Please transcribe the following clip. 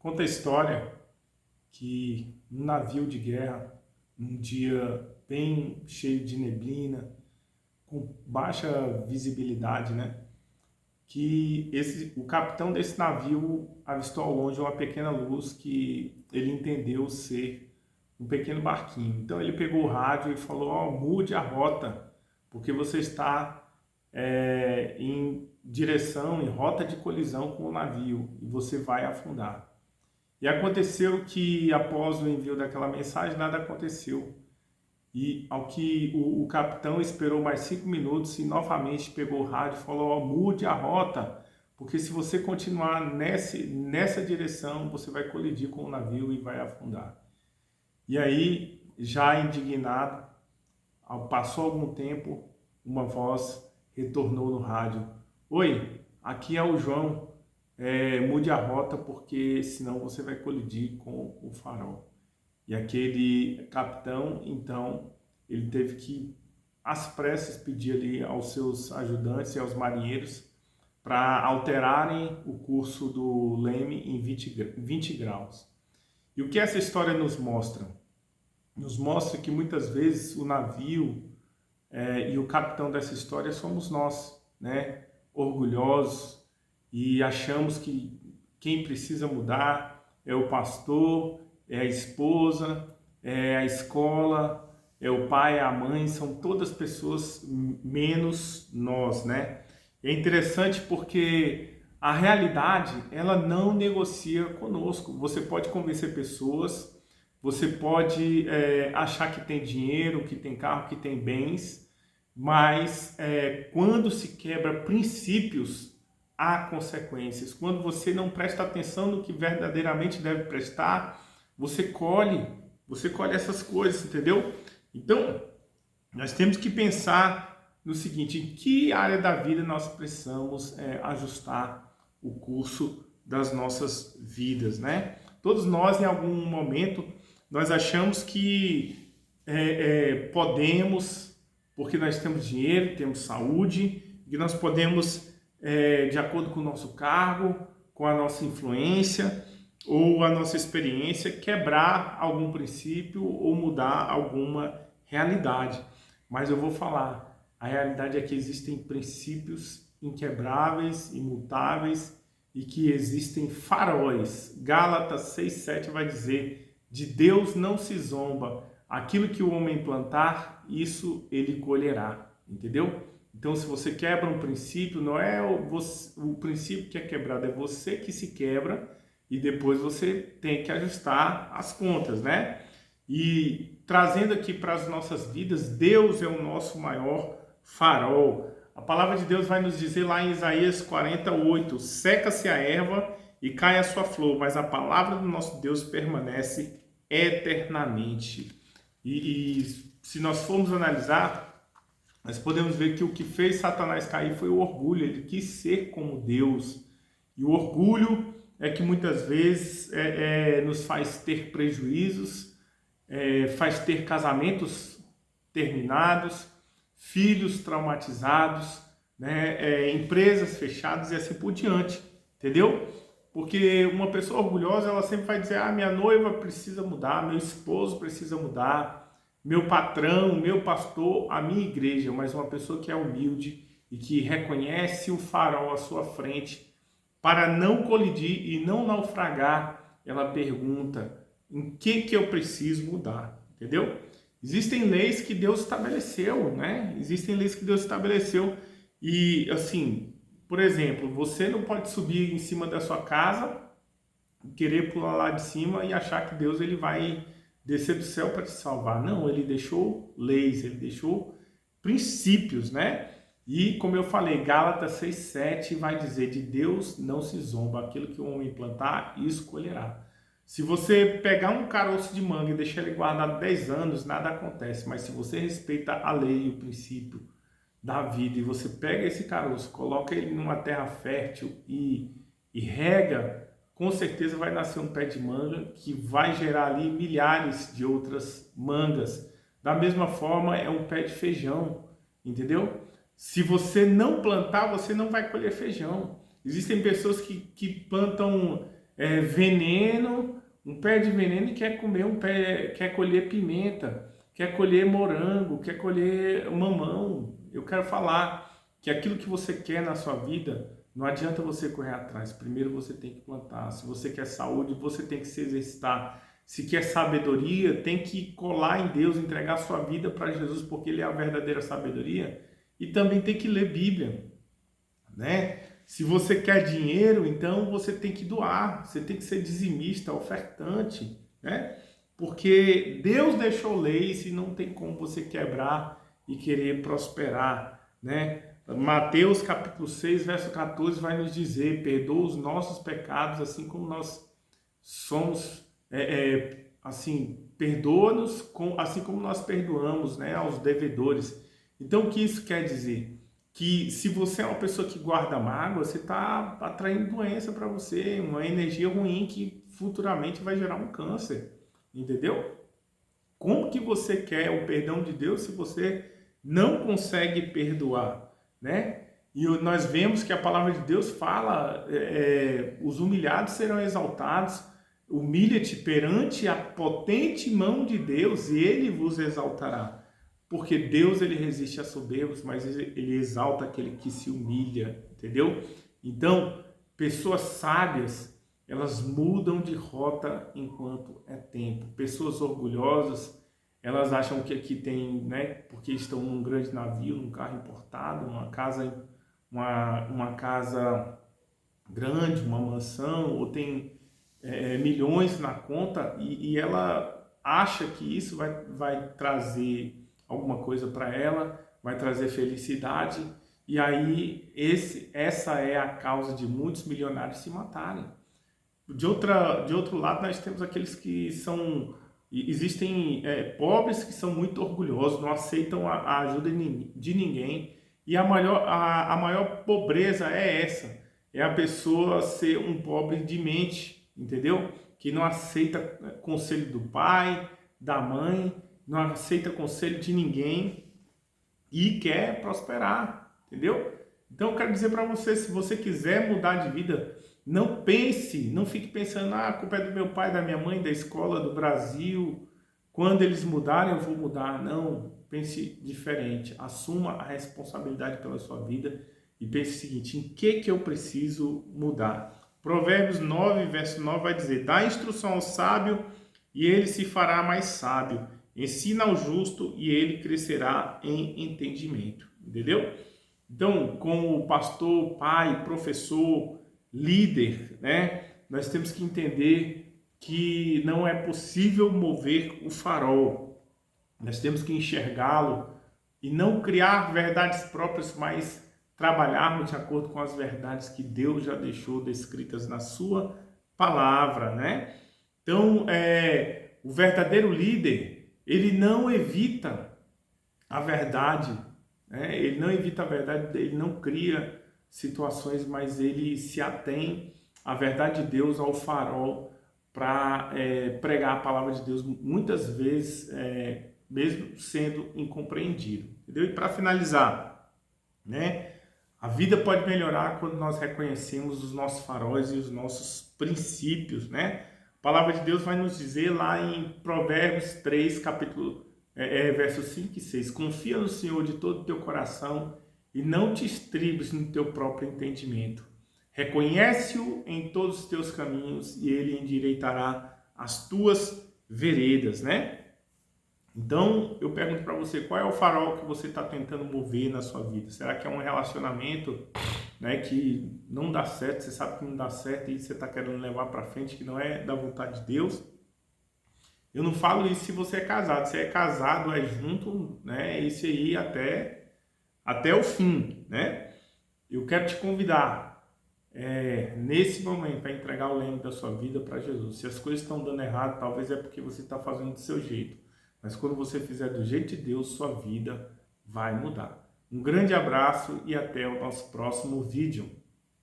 Conta a história que num navio de guerra, num dia bem cheio de neblina, com baixa visibilidade, né? O capitão desse navio avistou ao longe uma pequena luz que ele entendeu ser um pequeno barquinho. Então ele pegou o rádio e falou: "Ó, mude a rota, porque você está em rota de colisão com o navio e você vai afundar." E aconteceu que, após o envio daquela mensagem, nada aconteceu. E ao que o capitão esperou mais 5 minutos e novamente pegou o rádio e falou: "Ó, mude a rota, porque se você continuar nessa direção, você vai colidir com o navio e vai afundar." E aí, já indignado, passou algum tempo, uma voz retornou no rádio: "Oi, aqui é o João. Mude a rota, porque senão você vai colidir com o farol." E aquele capitão, então, ele teve que, às pressas, pedir ali aos seus ajudantes e aos marinheiros para alterarem o curso do leme em 20 graus. E o que essa história nos mostra? Nos mostra que muitas vezes o navio e o capitão dessa história somos nós, né? Orgulhosos, e achamos que quem precisa mudar é o pastor, é a esposa, é a escola, é o pai, é a mãe, são todas pessoas menos nós, né? É interessante porque a realidade, ela não negocia conosco. Você pode convencer pessoas, você pode achar que tem dinheiro, que tem carro, que tem bens, mas quando se quebra princípios, há consequências. Quando você não presta atenção no que verdadeiramente deve prestar, você colhe essas coisas, entendeu? Então, nós temos que pensar no seguinte: em que área da vida nós precisamos ajustar o curso das nossas vidas, né? Todos nós, em algum momento, nós achamos que podemos, porque nós temos dinheiro, temos saúde, que nós podemos, de acordo com o nosso cargo, com a nossa influência ou a nossa experiência, quebrar algum princípio ou mudar alguma realidade. Mas eu vou falar, a realidade é que existem princípios inquebráveis, imutáveis, e que existem faróis. Gálatas 6:7 vai dizer: "De Deus não se zomba, aquilo que o homem plantar, isso ele colherá." Entendeu? Então, se você quebra um princípio, não é o princípio que é quebrado, é você que se quebra, e depois você tem que ajustar as contas, né? E trazendo aqui para as nossas vidas, Deus é o nosso maior farol. A palavra de Deus vai nos dizer lá em Isaías 48: "Seca-se a erva e cai a sua flor, mas a palavra do nosso Deus permanece eternamente." E se nós formos analisar, nós podemos ver que o que fez Satanás cair foi o orgulho. Ele quis ser como Deus. E o orgulho é que muitas vezes nos faz ter prejuízos, faz ter casamentos terminados, filhos traumatizados, né? Empresas fechadas e assim por diante, entendeu? Porque uma pessoa orgulhosa, ela sempre vai dizer: "Ah, minha noiva precisa mudar, meu esposo precisa mudar, meu patrão, meu pastor, a minha igreja." Mas uma pessoa que é humilde e que reconhece o farol à sua frente, para não colidir e não naufragar, ela pergunta: "Em que eu preciso mudar?" Entendeu? Existem leis que Deus estabeleceu, né? Existem leis que Deus estabeleceu. E assim, por exemplo, você não pode subir em cima da sua casa, querer pular lá de cima e achar que Deus ele vai descer do céu para te salvar. Não, ele deixou leis, ele deixou princípios, né? E como eu falei, Gálatas 6:7 vai dizer: "De Deus não se zomba, aquilo que o homem plantar, isso colherá." Se você pegar um caroço de manga e deixar ele guardado 10 anos, nada acontece. Mas se você respeita a lei e o princípio da vida, e você pega esse caroço, coloca ele numa terra fértil e rega, com certeza vai nascer um pé de manga que vai gerar ali milhares de outras mangas. Da mesma forma, é um pé de feijão, entendeu? Se você não plantar, você não vai colher feijão. Existem pessoas que plantam veneno, um pé de veneno e quer comer quer colher pimenta, quer colher morango, quer colher mamão. Eu quero falar que aquilo que você quer na sua vida, não adianta você correr atrás. Primeiro você tem que plantar. Se você quer saúde, você tem que se exercitar. Se quer sabedoria, tem que colar em Deus, entregar sua vida para Jesus, porque Ele é a verdadeira sabedoria. E também tem que ler Bíblia, né? Se você quer dinheiro, então você tem que doar, você tem que ser dizimista, ofertante, né? Porque Deus deixou leis e não tem como você quebrar e querer prosperar, né? Mateus capítulo 6, verso 14 vai nos dizer: perdoa os nossos pecados, assim como nós somos, assim, perdoa-nos, assim como nós perdoamos, né, aos devedores. Então, o que isso quer dizer? Que se você é uma pessoa que guarda mágoa, você está atraindo doença para você, uma energia ruim que futuramente vai gerar um câncer, entendeu? Como que você quer o perdão de Deus se você não consegue perdoar, né? E nós vemos que a palavra de Deus fala, os humilhados serão exaltados, humilha-te perante a potente mão de Deus e Ele vos exaltará. Porque Deus, ele resiste a soberbos, mas ele exalta aquele que se humilha, entendeu? Então, pessoas sábias, elas mudam de rota enquanto é tempo. Pessoas orgulhosas, elas acham que aqui tem, né, porque estão num grande navio, num carro importado, uma casa grande, uma mansão, ou tem milhões na conta, e ela acha que isso vai trazer alguma coisa para ela, vai trazer felicidade, e aí essa é a causa de muitos milionários se matarem. De outro lado, nós temos aqueles que existem pobres que são muito orgulhosos, não aceitam a ajuda de ninguém, e a maior pobreza é essa, é a pessoa ser um pobre de mente, entendeu? Que não aceita conselho do pai, da mãe, não aceita conselho de ninguém e quer prosperar, entendeu? Então eu quero dizer para você, se você quiser mudar de vida, não fique pensando, a culpa é do meu pai, da minha mãe, da escola, do Brasil, quando eles mudarem eu vou mudar. Não, pense diferente, assuma a responsabilidade pela sua vida e pense o seguinte: em que eu preciso mudar? Provérbios 9, verso 9 vai dizer: dá instrução ao sábio e ele se fará mais sábio. Ensina ao justo e ele crescerá em entendimento. Entendeu? Então, como pastor, pai, professor, líder, né, nós temos que entender que não é possível mover o farol. Nós temos que enxergá-lo e não criar verdades próprias, mas trabalharmos de acordo com as verdades que Deus já deixou descritas na sua palavra, né? Então, o verdadeiro líder, ele não evita a verdade, né? Ele não evita a verdade, ele não cria situações, mas ele se atém à verdade de Deus, ao farol, para pregar a palavra de Deus, muitas vezes, mesmo sendo incompreendido. Entendeu? E para finalizar, né? A vida pode melhorar quando nós reconhecemos os nossos faróis e os nossos princípios, né? A palavra de Deus vai nos dizer lá em Provérbios 3, versos 5 e 6. Confia no Senhor de todo o teu coração e não te estribes no teu próprio entendimento. Reconhece-o em todos os teus caminhos e ele endireitará as tuas veredas, né? Então, eu pergunto para você, qual é o farol que você está tentando mover na sua vida? Será que é um relacionamento, né, que não dá certo, você sabe que não dá certo e você está querendo levar para frente, que não é da vontade de Deus? Eu não falo isso se você é casado. Se é casado, é junto, né? Isso aí até o fim, né? Eu quero te convidar nesse momento a entregar o leme da sua vida para Jesus. Se as coisas estão dando errado, talvez é porque você está fazendo do seu jeito. Mas quando você fizer do jeito de Deus, sua vida vai mudar. Um grande abraço e até o nosso próximo vídeo.